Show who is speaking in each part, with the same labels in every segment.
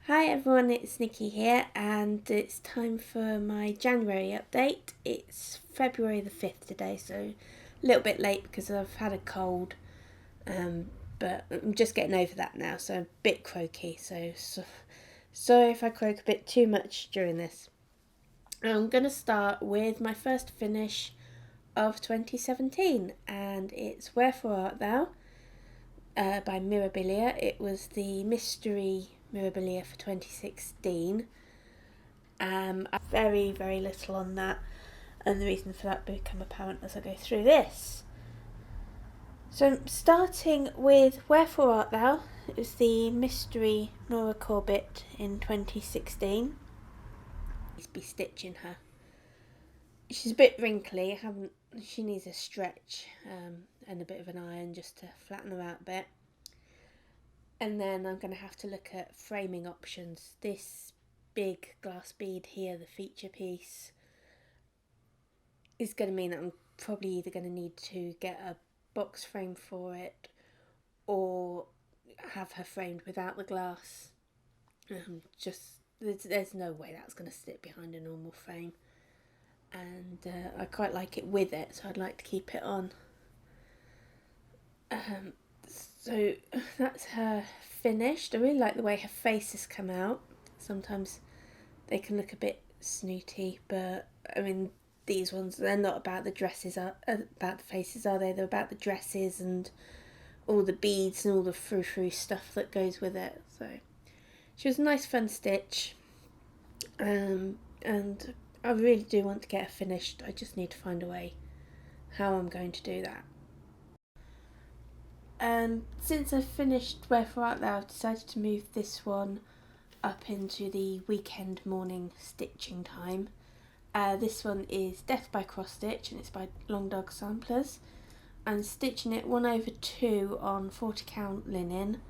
Speaker 1: Hi everyone, it's Nikki here and it's time for my January update. It's February the 5th today, so a little bit late because I've had a cold, but I'm just getting over that now, so I'm a bit croaky, so sorry if I croak a bit too much during this. I'm going to start with my first finish of 2017 and it's Wherefore Art Thou by Mirabilia. It was the mystery Mirabilia for 2016. Very little on that, and the reason for that will become apparent as I go through this. So, starting with Wherefore Art Thou, it was the mystery Nora Corbertt in 2016. Be stitching her. She's a bit wrinkly. She needs a stretch and a bit of an iron just to flatten her out a bit. And then I'm going to have to look at framing options. This big glass bead here, the feature piece, is going to mean that I'm probably either going to need to get a box frame for it or have her framed without the glass. There's no way that's going to sit behind a normal frame, and I quite like it with it, so I'd like to keep it on. So that's her finished. I really like the way her face has come out. Sometimes they can look a bit snooty, but I mean, these ones, they're not about the dresses, about the faces, are they? They're about the dresses and all the beads and all the frou-frou stuff that goes with it. So she was a nice fun stitch, and I really do want to get her finished. I just need to find a way how I'm going to do that. Since I've finished Wherefore Art Thou, I've decided to move this one up into the weekend morning stitching time. This one is Death by Cross Stitch and it's by Long Dog Samplers. I'm stitching it 1/2 on 40 count linen,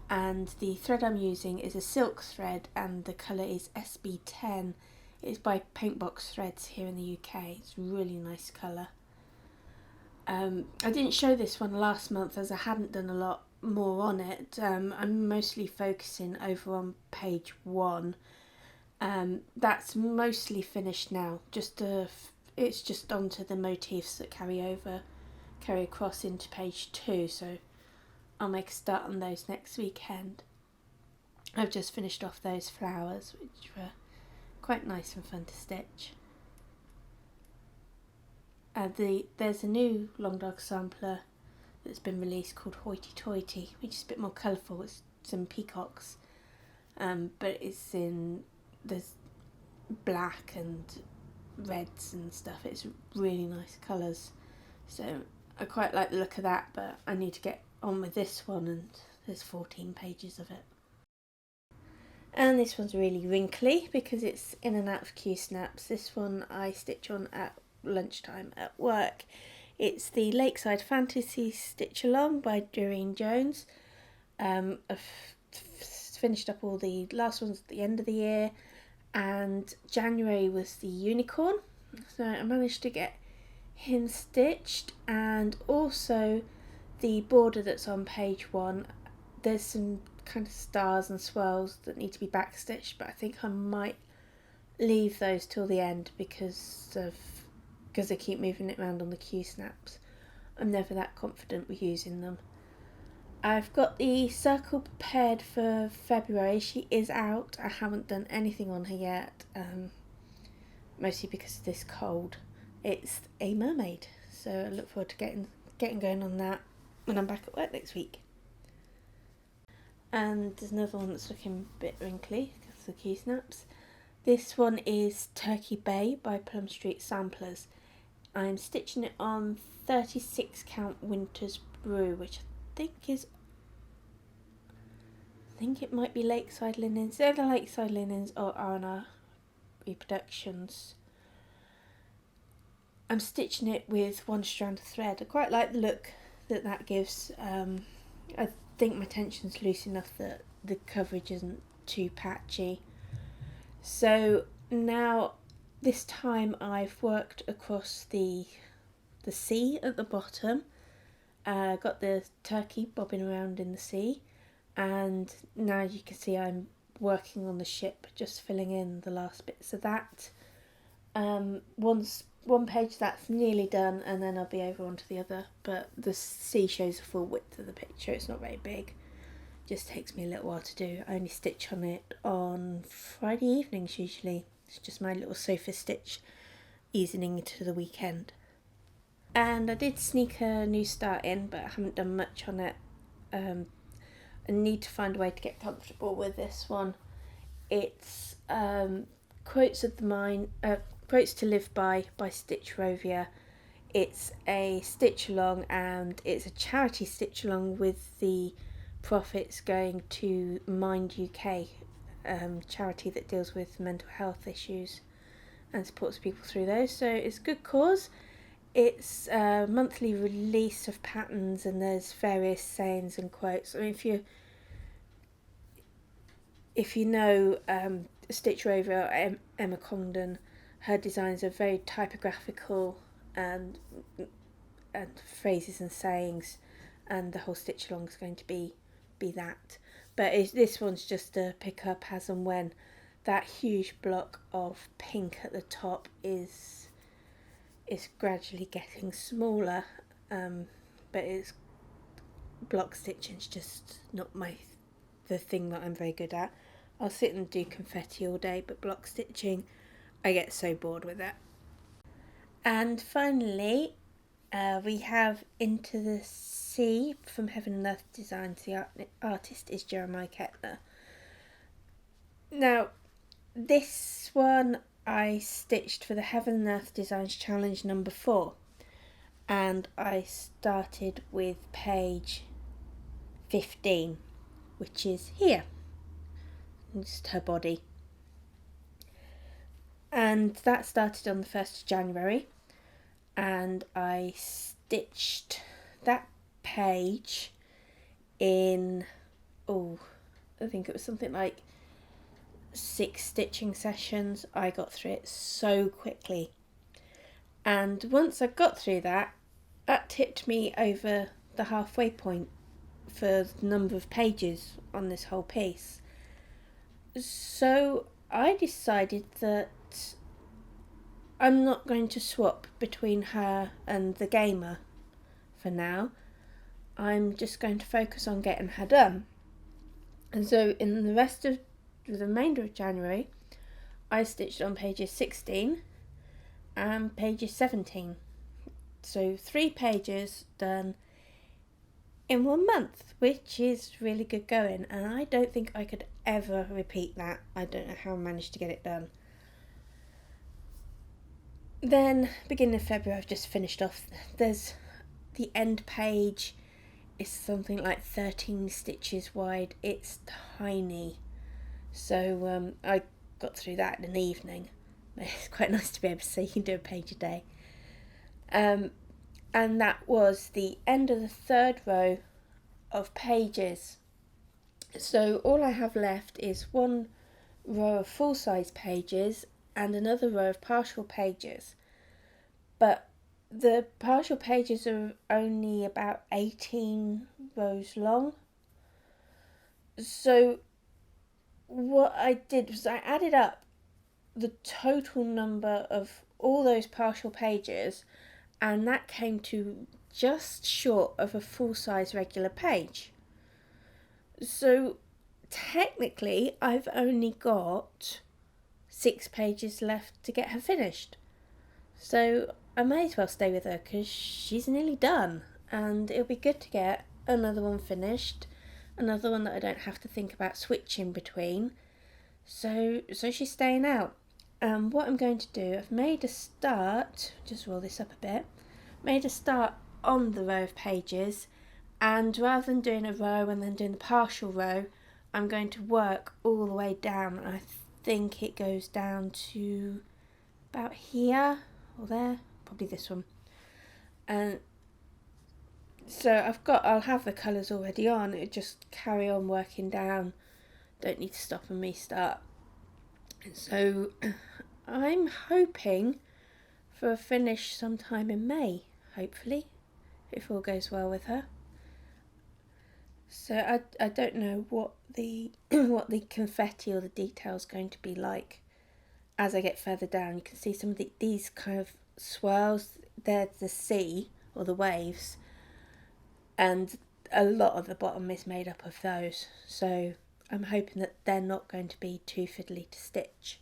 Speaker 1: and the thread I'm using is a silk thread and the colour is SB10. It's by Paintbox Threads here in the UK. It's a really nice colour. I didn't show this one last month as I hadn't done a lot more on it. I'm mostly focusing over on page 1. That's mostly finished now. It's just onto the motifs that carry across into page 2. So I'll make a start on those next weekend. I've just finished off those flowers, which were quite nice and fun to stitch. There's a new Long Dog sampler that's been released called Hoity Toity, which is a bit more colourful. It's some peacocks, but there's black and reds and stuff. It's really nice colours, so I quite like the look of that, but I need to get on with this one, and there's 14 pages of it. And this one's really wrinkly because it's in and out of Q-snaps. This one I stitch on at lunchtime at work. It's the Lakeside Fantasy Stitch Along by Doreen Jones. I've finished up all the last ones at the end of the year, and January was the unicorn, so I managed to get him stitched, and also the border that's on page 1. There's some kind of stars and swirls that need to be backstitched, but I think I might leave those till the end because I keep moving it around on the Q-snaps. I'm never that confident with using them. I've got the circle prepared for February. She is out. I haven't done anything on her yet, mostly because of this cold. It's a mermaid, so I look forward to getting going on that when I'm back at work next week. And there's another one that's looking a bit wrinkly because of the Q-snaps. This one is Turkey Bay by Plum Street Samplers. I'm stitching it on 36 count Winter's Brew, which I think it might be Lakeside Linens. They're the Lakeside Linens or R&R reproductions. I'm stitching it with one strand of thread. I quite like the look that gives. I think my tension's loose enough that the coverage isn't too patchy. So now this time I've worked across the sea at the bottom. Got the turkey bobbing around in the sea, and now you can see I'm working on the ship, just filling in the last bits of that. Once one page that's nearly done, and then I'll be over onto the other, but the sea shows the full width of the picture. It's not very big, just takes me a little while to do. I only stitch on it on Friday evenings usually. It's just my little sofa stitch easing into the weekend. And I did sneak a new start in, but I haven't done much on it. I need to find a way to get comfortable with this one. It's Quotes of the Mind, Quotes to Live By Stitch Rovia. It's a stitch along, and it's a charity stitch along with the profits going to Mind UK, charity that deals with mental health issues and supports people through those. So it's a good cause. It's a monthly release of patterns, and there's various sayings and quotes. I mean, if you know Stitch Rover, Emma Condon, her designs are very typographical and phrases and sayings, and the whole stitch along is going to be that. But this one's just to pick up as and when. That huge block of pink at the top is gradually getting smaller, but it's block stitching's just not the thing that I'm very good at. I'll sit and do confetti all day, but block stitching, I get so bored with it. And finally, we have Into the Sea from Heaven and Earth Designs. The artist is Jeremiah Kettler. Now, this one I stitched for the Heaven and Earth Designs Challenge number 4, and I started with page 15, which is here, just her body, and that started on the 1st of January, and I stitched that page in, I think it was something like 6 stitching sessions. I got through it so quickly, and once I got through that tipped me over the halfway point for the number of pages on this whole piece. So I decided that I'm not going to swap between her and the gamer for now. I'm just going to focus on getting her done. And so in the remainder of January, I stitched on pages 16 and pages 17. So 3 pages done in 1 month, which is really good going, and I don't think I could ever repeat that. I don't know how I managed to get it done. Then, beginning of February, I've just finished off. There's the end page is something like 13 stitches wide. It's tiny. So I got through that in an evening. It's quite nice to be able to say you can do a page a day. And that was the end of the 3rd row of pages. So all I have left is 1 row of full-size pages and another row of partial pages. But the partial pages are only about 18 rows long. So what I did was I added up the total number of all those partial pages, and that came to just short of a full-size regular page. So technically I've only got 6 pages left to get her finished. So I may as well stay with her because she's nearly done, and it'll be good to get another one finished, another one that I don't have to think about switching between. So she's staying out. What I'm going to do, I've made a start, just roll this up a bit, made a start on the row of pages, and rather than doing a row and then doing the partial row, I'm going to work all the way down. I think it goes down to about here or there, probably this one. And so I'll have the colours already on, it just carry on working down, don't need to stop and restart. So I'm hoping for a finish sometime in May, hopefully, if all goes well with her. So I don't know what the what the confetti or the details going to be like as I get further down. You can see some of these kind of swirls. There's the sea or the waves, and a lot of the bottom is made up of those. So I'm hoping that they're not going to be too fiddly to stitch.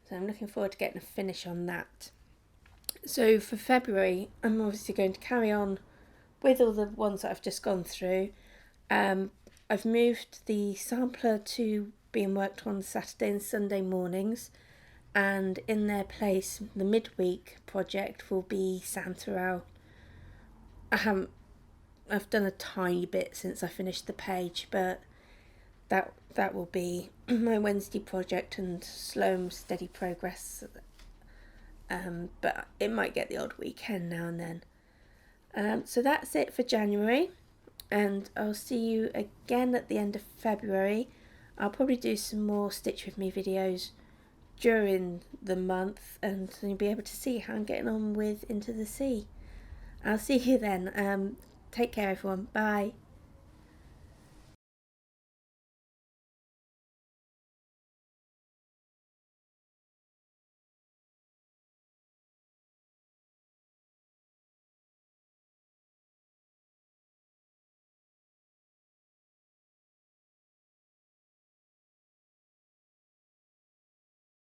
Speaker 1: So I'm looking forward to getting a finish on that. So for February, I'm obviously going to carry on with all the ones that I've just gone through. I've moved the sampler to being worked on Saturday and Sunday mornings, and in their place, the midweek project will be Santa Owl. I've done a tiny bit since I finished the page, but that will be my Wednesday project and slow and steady progress. But it might get the odd weekend now and then. So that's it for January, and I'll see you again at the end of February. I'll probably do some more Stitch With Me videos during the month, and you'll be able to see how I'm getting on with Into the Sea. I'll see you then. Take care everyone. Bye.